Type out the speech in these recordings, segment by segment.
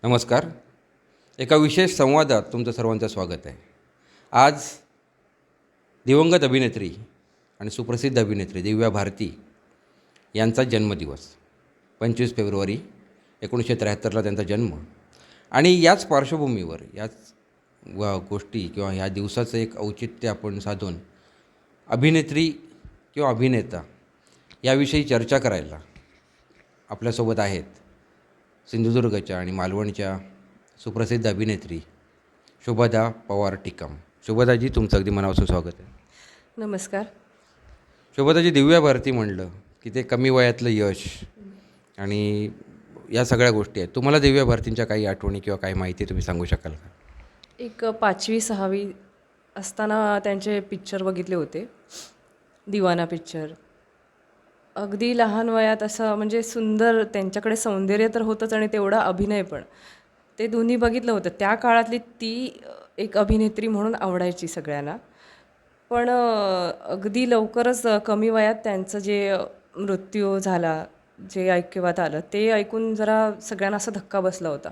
नमस्कार. एका विशेष संवादात तुमचं सर्वांचं स्वागत आहे. आज दिवंगत अभिनेत्री आणि सुप्रसिद्ध अभिनेत्री दिव्या भारती यांचा जन्मदिवस. 25 फेब्रुवारी 1973ला त्यांचा जन्म. आणि याच पार्श्वभूमीवर याच गोष्टी किंवा ह्या दिवसाचं एक औचित्य आपण साधून अभिनेत्री किंवा अभिनेता याविषयी चर्चा करायला आपल्यासोबत आहेत सिंधुदुर्गच्या आणि मालवणच्या सुप्रसिद्ध अभिनेत्री शोभादा पवार टिकम. शोभादाजी, तुमचं अगदी मनापासून स्वागत आहे. नमस्कार. शोभादाजी, दिव्या भारती म्हणलं की ते कमी वयातलं यश आणि या सगळ्या गोष्टी आहेत. तुम्हाला दिव्या भारतींच्या काही आठवणी किंवा काही माहिती तुम्ही सांगू शकाल का? एक 5वी-6वी असताना त्यांचे पिक्चर बघितले होते. दिवाना पिक्चर. अगदी लहान वयात असं म्हणजे सुंदर, त्यांच्याकडे सौंदर्य तर होतंच आणि तेवढा अभिनय पण. ते दोन्ही बघितलं होतं. त्या काळातली ती एक अभिनेत्री म्हणून आवडायची सगळ्यांना. पण अगदी लवकरच कमी वयात त्यांचं जे मृत्यू झाला, जे ऐकिवात आलं, ते ऐकून जरा सगळ्यांना असा धक्का बसला होता.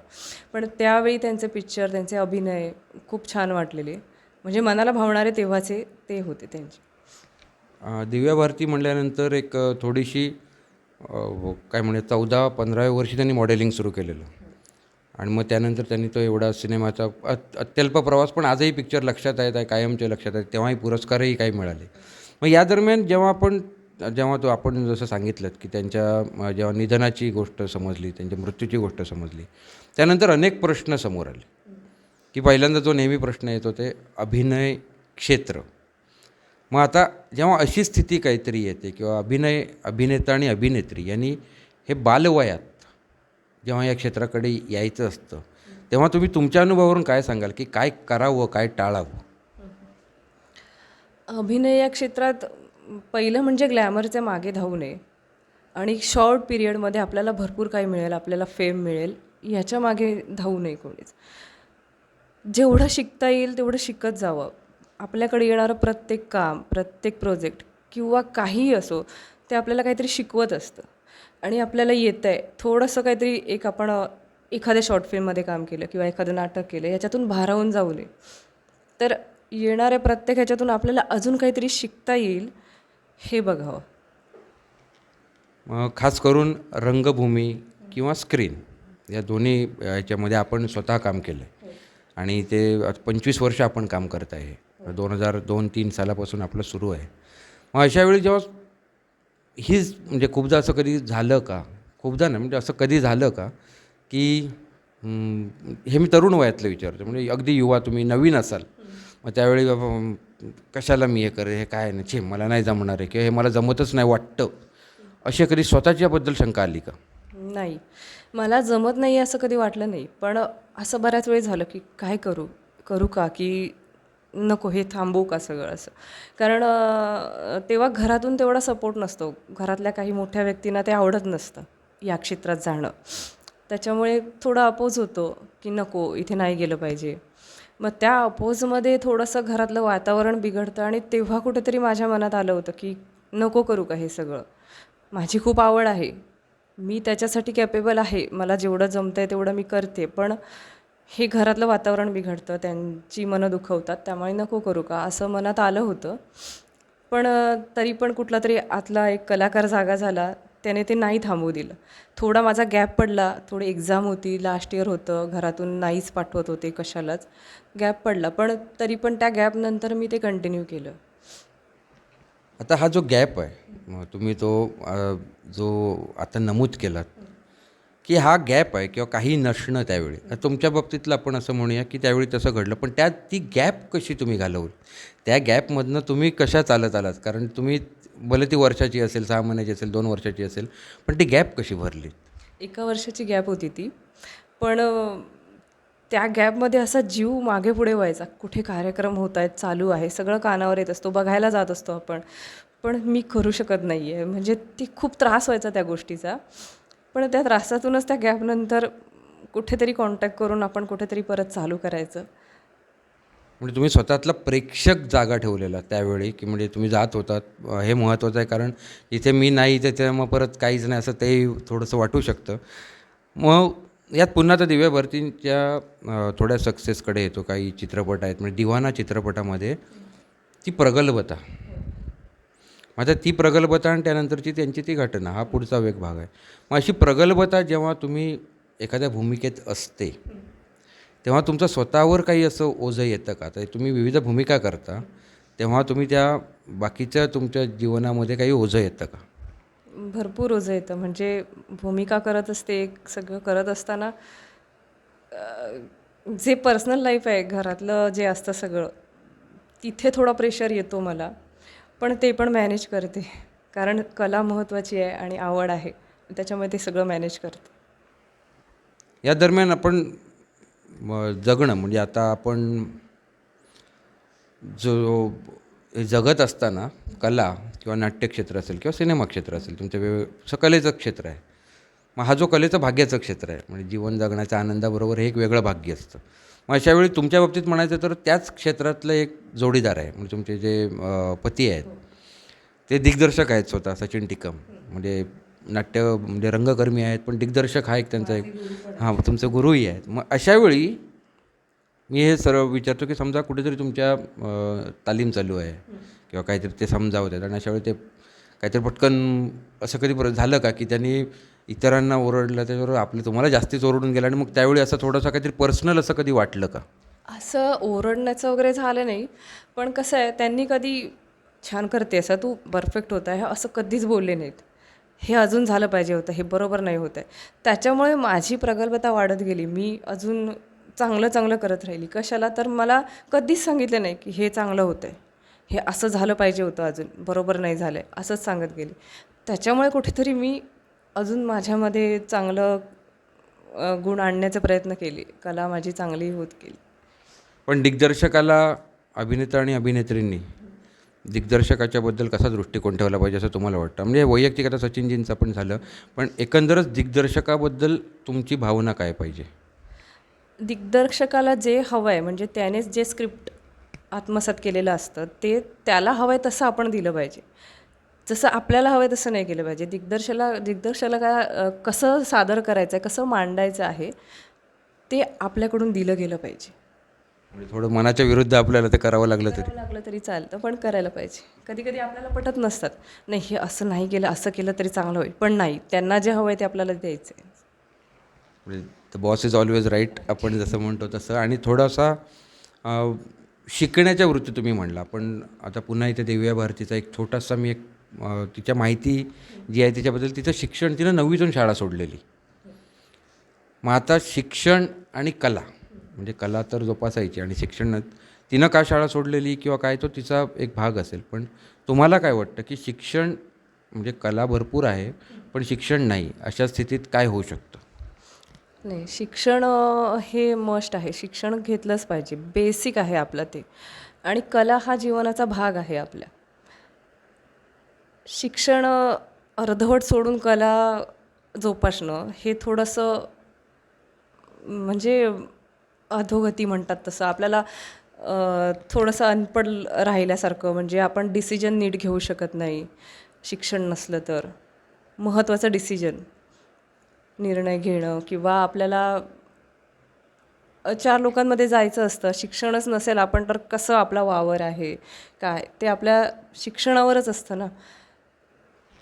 पण त्यावेळी त्यांचे पिक्चर, त्यांचे अभिनय खूप छान वाटलेले. म्हणजे मनाला भावणारे तेव्हाचे ते होते त्यांचे. दिव्या भारती म्हणल्यानंतर एक थोडीशी काय म्हणे 14-15व्या वर्षी त्यांनी मॉडेलिंग सुरू केलेलं आणि मग त्यानंतर त्यांनी तो एवढा सिनेमाचा अत्यल्प प्रवास, पण आजही पिक्चर लक्षात आहेत, कायमचे लक्षात आहेत. तेव्हाही पुरस्कारही काही मिळाले. मग या दरम्यान जेव्हा आपण जसं सांगितलं की त्यांच्या जेव्हा निधनाची गोष्ट समजली, त्यांच्या मृत्यूची गोष्ट समजली, त्यानंतर अनेक प्रश्न समोर आले की पहिल्यांदा जो नेहमी प्रश्न येतो ते अभिनय क्षेत्र. मग आता जेव्हा अशी स्थिती काहीतरी येते किंवा अभिनेता आणि अभिनेत्री यांनी हे बालवयात जेव्हा या क्षेत्राकडे यायचं असतं, तेव्हा तुम्ही तुमच्या अनुभवावरून काय सांगाल की काय करावं, काय टाळावं? अभिनय या क्षेत्रात पहिलं म्हणजे ग्लॅमरच्या मागे धावू नये आणि शॉर्ट पिरियडमध्ये आपल्याला भरपूर काही मिळेल, आपल्याला फेम मिळेल, याच्या मागे धावू नये कोणीच. जेवढं शिकता येईल तेवढं शिकत जावं. आपल्याकडे येणारं प्रत्येक काम, प्रत्येक प्रोजेक्ट किंवा काहीही असो, ते आपल्याला काहीतरी शिकवत असतं आणि आपल्याला येतं आहे थोडंसं काहीतरी. आपण एखाद्या शॉर्ट फिल्ममध्ये काम केलं किंवा एखादं नाटक केलं, याच्यातून भारावून जाऊ नये. तर येणाऱ्या प्रत्येक ह्याच्यातून आपल्याला अजून काहीतरी शिकता येईल हे बघावं. खास करून रंगभूमी किंवा स्क्रीन या दोन्ही ह्याच्यामध्ये आपण स्वतः काम केलं आहे आणि ते 25 वर्ष आपण काम करत आहे. 2002-03 सालापासून आपलं सुरू आहे. मग अशा वेळी जेव्हा हीच म्हणजे खूपदा असं कधी झालं का, खूपदा नाही म्हणजे असं कधी झालं का की हे मी तरुण वयातलं विचारतो, म्हणजे अगदी युवा, तुम्ही नवीन असाल, मग त्यावेळी कशाला मी हे करेन, हे काय नाही, छे मला नाही जमणार आहे किंवा हे मला जमतच नाही वाटतं, अशी कधी स्वतःच्याबद्दल शंका आली का? नाही, मला जमत नाही असं कधी वाटलं नाही. पण असं बऱ्याच वेळ झालं की काय करू का, की नको हे थांबवू का सगळं असं. कारण तेव्हा घरातून तेवढा सपोर्ट नसतो. घरातल्या काही मोठ्या व्यक्तींना ते आवडत नसतं या क्षेत्रात जाणं. त्याच्यामुळे थोडा अपोज होतो की नको, इथे नाही गेलं पाहिजे. मग त्या अपोजमध्ये थोडंसं घरातलं वातावरण बिघडतं आणि तेव्हा कुठेतरी माझ्या मनात आलं होतं की नको करू का हे सगळं. माझी खूप आवड आहे, मी त्याच्यासाठी कॅपेबल आहे, मला जेवढं जमतं आहे तेवढं मी करते. पण हे घरातलं वातावरण बिघडतं, त्यांची मनं दुखवतात, त्यामुळे नको करू का असं मनात आलं होतं. पण तरी पण कुठला तरी आतला एक कलाकार जागा झाला, त्याने ते नाही थांबवू दिलं. थोडा माझा गॅप पडला, थोडी एक्झाम होती, लास्ट इयर होतं, घरातून नाहीच पाठवत होते कशालाच, गॅप पडला. पण तरी पण त्या गॅपनंतर मी ते कंटिन्यू केलं. आता हा जो गॅप आहे, मग तुम्ही तो जो आता नमूद केलात की हा गॅप आहे किंवा काही नसणं त्यावेळी, तुमच्या बाबतीतलं आपण असं म्हणूया की त्यावेळी तसं घडलं, पण त्यात ती गॅप कशी तुम्ही घालवली? त्या गॅपमधनं तुम्ही कशा चालत आलात? कारण तुम्ही भले ती वर्षाची असेल, 6 महिन्याची असेल, 2 वर्षाची असेल, पण ती गॅप कशी भरली? 1 वर्षाची गॅप होती ती. पण त्या गॅपमध्ये असा जीव मागे पुढे व्हायचा. कुठे कार्यक्रम होत आहेत, चालू आहे, सगळं कानावर येत असतो, बघायला जात असतो आपण. पण मी करू शकत नाही आहे. म्हणजे ती खूप त्रास व्हायचा त्या गोष्टीचा. पण त्या त्रासातूनच त्या गॅपनंतर कुठेतरी कॉन्टॅक्ट करून आपण कुठेतरी परत चालू करायचं. म्हणजे तुम्ही स्वतःतला प्रेक्षक जागा ठेवलेला त्यावेळी, की म्हणजे तुम्ही जात होतात, हे महत्त्वाचं आहे. कारण इथे मी नाही, तिथे मग परत काहीच नाही असं ते थोडंसं वाटू शकतं. मग यात पुन्हा तर दिव्या भारतींच्या थोड्या सक्सेसकडे येतो. काही चित्रपट आहेत म्हणजे दिवाना चित्रपटामध्ये ती प्रगल्भता, मग आता ती प्रगल्भता आणि त्यानंतरची त्यांची ती घटना हा पुढचा एक भाग आहे. मग अशी प्रगल्भता जेव्हा तुम्ही एखाद्या भूमिकेत असते तेव्हा तुमचं स्वतःवर काही असं ओझं येतं का? तर तुम्ही विविध भूमिका करता तेव्हा तुम्ही त्या बाकीच्या तुमच्या जीवनामध्ये काही ओझं येतं का? भरपूर ओझं येतं. म्हणजे भूमिका करत असते, सगळं करत असताना जे पर्सनल लाईफ आहे, घरातलं जे असतं सगळं, तिथे थोडा प्रेशर येतो मला. पण ते पण मॅनेज करते. कारण कला महत्त्वाची आहे आणि आवड आहे. त्याच्यामुळे ते सगळं मॅनेज करते. या दरम्यान आपण जगणं म्हणजे आता आपण जो हे जगत असताना कला किंवा नाट्यक्षेत्र असेल किंवा सिनेमा क्षेत्र असेल तुमच्या कलेचं क्षेत्र आहे. मग हा जो कलेचं भाग्याचं क्षेत्र आहे म्हणजे जीवन जगण्याच्या आनंदाबरोबर हे एक वेगळं भाग्य असतं. मग अशावेळी तुमच्या बाबतीत म्हणायचं तर त्याच क्षेत्रातलं एक जोडीदार आहे म्हणजे तुमचे जे पती आहेत ते दिग्दर्शक आहेत स्वतः सचिन टिकम. म्हणजे नाट्य म्हणजे रंगकर्मी आहेत पण दिग्दर्शक हा एक त्यांचा एक हां तुमचे गुरुही आहेत. मग अशावेळी मी हे सर्व विचारतो की समजा कुठेतरी तुमच्या तालीम चालू आहे किंवा काहीतरी ते समजावत आहेत आणि अशावेळी ते काहीतरी पटकन असं कधी झालं का की त्यांनी इतरांना ओरडलं त्याच्याबरोबर आपलं तुम्हाला जास्तीच ओरडून गेलं आणि मग त्यावेळी असं थोडंसं काहीतरी पर्सनल असं कधी वाटलं का? असं ओरडण्याचं वगैरे झालं नाही. पण कसं आहे, त्यांनी कधी छान करतेस तू, परफेक्ट होत आहे, असं कधीच बोलले नाहीत. हे अजून झालं पाहिजे होतं, हे बरोबर नाही होत आहे. त्याच्यामुळे माझी प्रगल्भता वाढत गेली. मी अजून चांगलं चांगलं करत राहिली. कशाला? तर मला कधीच सांगितलं नाही की हे चांगलं होतं आहे, हे असं झालं पाहिजे होतं, अजून बरोबर नाही झालं आहे, असंच सांगत गेले. त्याच्यामुळे कुठेतरी मी अजून माझ्यामध्ये चांगलं गुण आणण्याचा प्रयत्न केले. कला माझी चांगली होत गेली. पण दिग्दर्शकाला अभिनेता आणि अभिनेत्रींनी दिग्दर्शकाच्याबद्दल कसा दृष्टिकोन ठेवला पाहिजे असं तुम्हाला वाटतं? म्हणजे वैयक्तिक आता सचिनजींचं पण झालं पण एकंदरच दिग्दर्शकाबद्दल तुमची भावना काय पाहिजे? दिग्दर्शकाला जे हवं आहे म्हणजे त्यानेच जे स्क्रिप्ट आत्मसात केलेलं असतं ते त्याला हवं आहे तसं आपण दिलं पाहिजे. जसं आपल्याला हवं आहे तसं नाही केलं पाहिजे. दिग्दर्शकाला काय कसं सादर करायचं आहे, कसं मांडायचं आहे, ते आपल्याकडून दिलं गेलं पाहिजे. म्हणजे थोडं मनाच्या विरुद्ध आपल्याला ते करावं लागलं तरी करावं लागलं तरी चालतं, पण करायला पाहिजे. कधी कधी आपल्याला पटत नसतात. नाही, हे असं नाही केलं, असं केलं तरी चांगलं होईल. पण नाही, त्यांना जे हवं आहे ते आपल्याला द्यायचं आहे. म्हणजे the boss is always right आपण जसं म्हणतो तसं. आणि थोडासा अ, शिकण्याच्या वृत्ती तुम्ही म्हणला पण आता पुन्हा इथे दिव्या भारतीचा एक छोटासा मी एक तिच्या माहिती जी आहे तिच्याबद्दल तिचं शिक्षण तिनं 9वीतून शाळा सोडलेली. मग आता शिक्षण आणि कला म्हणजे कला तर जोपासायची आणि शिक्षण तिनं का शाळा सोडलेली किंवा काय तो तिचा एक भाग असेल. पण तुम्हाला काय वाटतं की शिक्षण म्हणजे कला भरपूर आहे पण शिक्षण नाही अशा स्थितीत काय होऊ शकतं? नाही, शिक्षण हे मस्ट आहे. शिक्षण घेतलंच पाहिजे. बेसिक आहे आपलं ते. आणि कला हा जीवनाचा भाग आहे आपल्या. शिक्षण अर्धवट सोडून कला जोपासणं हे थोडंसं म्हणजे अधोगती म्हणतात तसं. आपल्याला थोडंसं अनपढ राहिल्यासारखं, म्हणजे आपण डिसिजन नीट घेऊ शकत नाही शिक्षण नसलं तर. महत्त्वाचं डिसिजन निर्णय घेणं किंवा आपल्याला 4 लोकांमध्ये जायचं असतं. शिक्षणच नसेल आपण तर कसं आपला वावर आहे, काय ते आपल्या शिक्षणावरच असतं ना.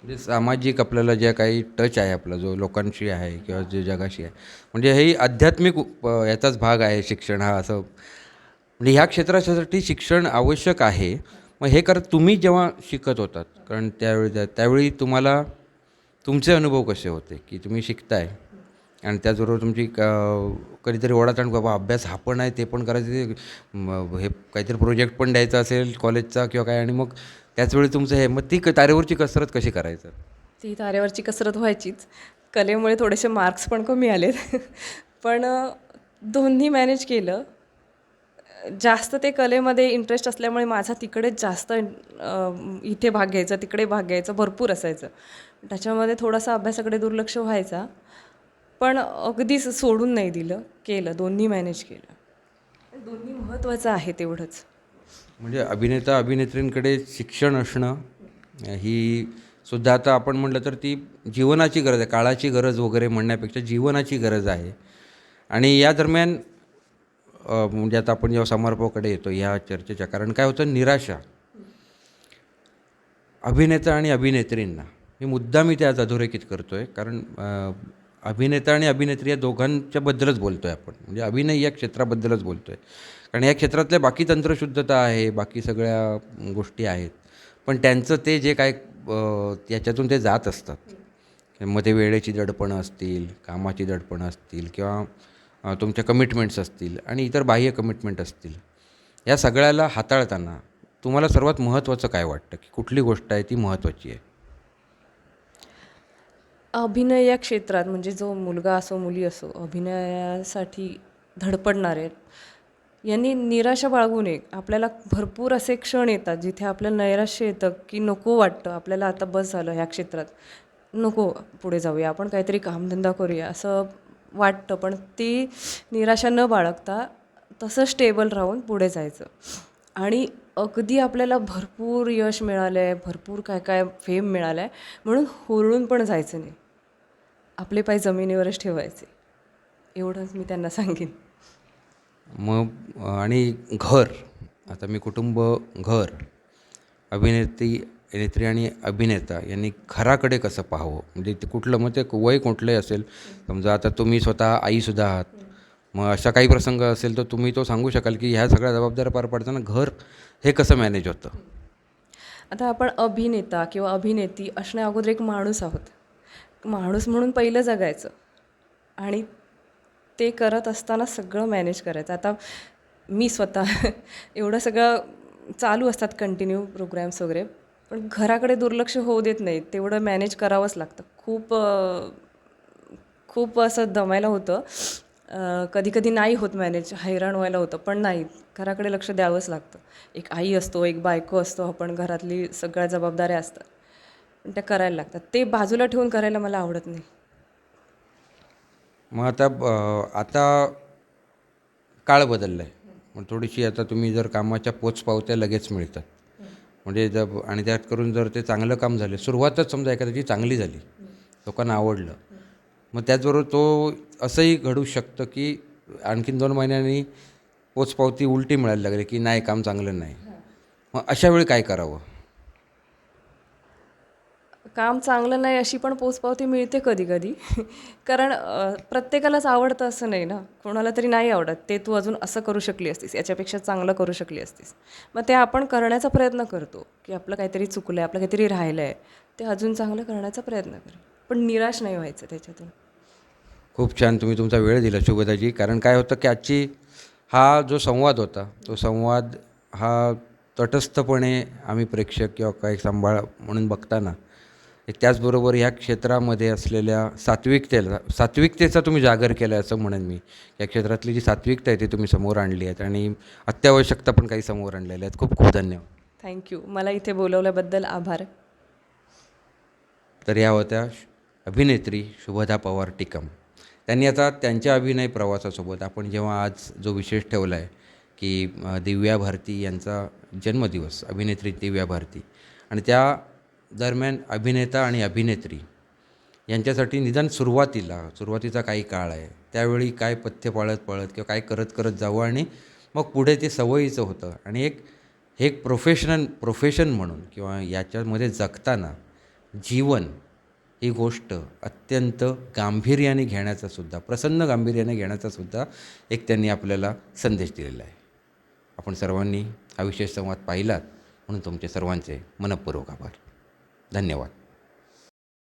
म्हणजे सामाजिक आपल्याला ज्या काही टच आहे आपला जो लोकांशी आहे किंवा जे जगाशी आहे म्हणजे हे आध्यात्मिक याचाच भाग आहे शिक्षण हा असं. म्हणजे ह्या क्षेत्रासाठी शिक्षण आवश्यक आहे. मग हे करत तुम्ही जेव्हा शिकत होतात कारण त्यावेळी तुम्हाला तुमचे अनुभव कसे होते की तुम्ही शिकताय आणि त्याचबरोबर तुमची कधीतरी ओढाताण बाबा अभ्यास हा पण आहे ते पण करायचं हे काहीतरी प्रोजेक्ट पण द्यायचा असेल कॉलेजचा किंवा काय आणि मग त्याचवेळी तुमचं हे मग ती तारेवरची कसरत कशी करायचं? ती तारेवरची कसरत व्हायचीच. कलेमुळे थोडेसे मार्क्स पण कमी आलेत. पण दोन्ही मॅनेज केलं. जास्त ते कलेमध्ये इंटरेस्ट असल्यामुळे माझा तिकडेच जास्त इथे भाग घ्यायचा, तिकडे भाग घ्यायचा भरपूर असायचं. त्याच्यामध्ये थोडासा अभ्यासाकडे दुर्लक्ष व्हायचा. पण अगदीच सोडून नाही दिलं, केलं. दोन्ही मॅनेज केलं. दोन्ही महत्त्वाचं आहे तेवढंच. म्हणजे अभिनेता अभिनेत्रींकडे शिक्षण असणं ही सुद्धा आता आपण म्हटलं तर ती जीवनाची गरज आहे, काळाची गरज वगैरे म्हणण्यापेक्षा जीवनाची गरज आहे. आणि या दरम्यान म्हणजे आता आपण जेव्हा समारोपाकडे येतो ह्या चर्चेच्या, कारण काय होतं, निराशा अभिनेता आणि अभिनेत्रींना, मी ते आज अधोरेखित करतो आहे, कारण अभिनेता आणि अभिनेत्री या दोघांच्याबद्दलच बोलतो आहे आपण, म्हणजे अभिनय या क्षेत्राबद्दलच बोलतो आहे. कारण या क्षेत्रातल्या बाकी तंत्रशुद्धता आहे, बाकी सगळ्या गोष्टी आहेत, पण त्यांचं ते जे काय याच्यातून ते जात असतात, मग ते वेळेची दडपणं असतील, कामाची दडपणं असतील, किंवा तुमच्या कमिटमेंट्स असतील आणि इतर बाह्य कमिटमेंट असतील, या सगळ्याला हाताळताना तुम्हाला सर्वात महत्त्वाचं काय वाटतं, की कुठली गोष्ट आहे ती महत्त्वाची आहे? अभिनय या क्षेत्रात म्हणजे जो मुलगा असो मुली असो अभिनयासाठी धडपडणारे यांनी निराशा बाळगू नये. आपल्याला भरपूर असे क्षण येतात जिथे आपल्याला नैराश्य येतं की नको वाटतं, आपल्याला आता बस झालं ह्या क्षेत्रात, नको पुढे जाऊया, आपण काहीतरी कामधंदा करूया असं वाटतं. पण ती निराशा न बाळगता तसं स्टेबल राहून पुढे जायचं. आणि अगदी आपल्याला भरपूर यश मिळालं आहे, भरपूर काय काय फेम मिळालं आहे म्हणून हुरळून पण जायचं नाही. आपले पाय जमिनीवरच ठेवायचे. एवढंच मी त्यांना सांगेन. मग आणि घर, आता मी कुटुंब, घर, अभिनेत्री आणि अभिनेता यांनी घराकडे कसं पाहावं, म्हणजे ते कुठलं, मग ते वय कुठलंही असेल, समजा आता तुम्ही स्वतः आईसुद्धा आहात, मग अशा काही प्रसंग असेल तर तुम्ही तो सांगू शकाल की ह्या सगळ्या जबाबदाऱ्या पार पाडताना घर हे कसं मॅनेज होतं? आता आपण अभिनेता किंवा अभिनेत्री असण्या अगोदर एक माणूस आहोत. माणूस म्हणून पहिलं जगायचं आणि ते करत असताना सगळं मॅनेज करायचं. आता मी स्वतः एवढं सगळं चालू असतात कंटिन्यू प्रोग्रॅम्स वगैरे, पण घराकडे दुर्लक्ष होऊ देत नाही. तेवढं मॅनेज करावंच लागतं. खूप असं दमायला होतं. कधी कधी नाही होत मॅनेज, हैराण व्हायला होतं, पण नाही, घराकडे लक्ष द्यावंच लागतं. एक आई असतो, एक बायको असतो, आपण घरातली सगळ्या जबाबदाऱ्या असतात, पण त्या करायला लागतात. ते बाजूला ठेवून करायला मला आवडत नाही. मग आता काळ बदलला आहे, मग थोडीशी आता तुम्ही जर कामाच्या पोचपावत्या लगेच मिळतात, म्हणजे आणि त्यात करून जर ते चांगलं काम झालं, सुरुवातच समजा एखाद्याची चांगली झाली, लोकांना आवडलं, मग त्याचबरोबर तो असंही घडू शकतं की आणखीन 2 महिन्यांनी पोचपावती उलटी मिळायला लागली की नाही, काम चांगलं नाही. मग अशा वेळी काय करावं? काम चांगलं नाही अशी पण पोचपावती मिळते कधी कधी. कारण प्रत्येकालाच आवडतं असं नाही ना, कोणाला तरी नाही आवडत, ते तू अजून असं करू शकली असतीस, याच्यापेक्षा चांगलं करू शकली असतीस. मग ते आपण करण्याचा प्रयत्न करतो की आपलं काहीतरी चुकलं आहे, आपलं काहीतरी राहिलं आहे, ते अजून चांगलं करण्याचा प्रयत्न कर, पण निराश नाही व्हायचं त्याच्यातून. खूप छान तुम्ही तुमचा वेळ दिला शुभदाजी. कारण काय होतं की हा जो संवाद होता, तो संवाद हा तटस्थपणे आम्ही प्रेक्षक किंवा काही सांभाळ म्हणून बघताना, त्याचबरोबर ह्या क्षेत्रामध्ये असलेल्या सात्विकतेचा तुम्ही जागर केला आहे असं म्हणेन मी. या क्षेत्रातली जी सात्विकता आहे ती तुम्ही समोर आणली आहेत आणि अत्यावश्यकता पण काही समोर आणलेल्या आहेत. खूप खूप धन्यवाद. थँक्यू. मला इथे बोलवल्याबद्दल आभार. तर या होत्या अभिनेत्री शुभदा पवार टिकम. त्यांनी आता त्यांच्या अभिनय प्रवासासोबत आपण जेव्हा आज जो विशेष ठेवला आहे की दिव्या भारती यांचा जन्मदिवस, अभिनेत्री दिव्या भारती, आणि त्या दरम्यान अभिनेता आणि अभिनेत्री यांच्यासाठी निदान सुरुवातीचा काही काळ आहे, त्यावेळी काय पथ्य पाळत किंवा काय करत करत जावं आणि मग पुढे ते सवयीचं होतं. आणि हे एक प्रोफेशन म्हणून किंवा याच्यामध्ये जगताना जीवन ही गोष्ट अत्यंत गांभीर्याने घेण्याचासुद्धा, प्रसन्न गांभीर्याने घेण्याचासुद्धा एक त्यांनी आपल्याला संदेश दिलेला आहे. आपण सर्वांनी हा विशेष संवाद पाहिलात म्हणून तुमचे सर्वांचे मनःपूर्वक आभार. धन्यवाद.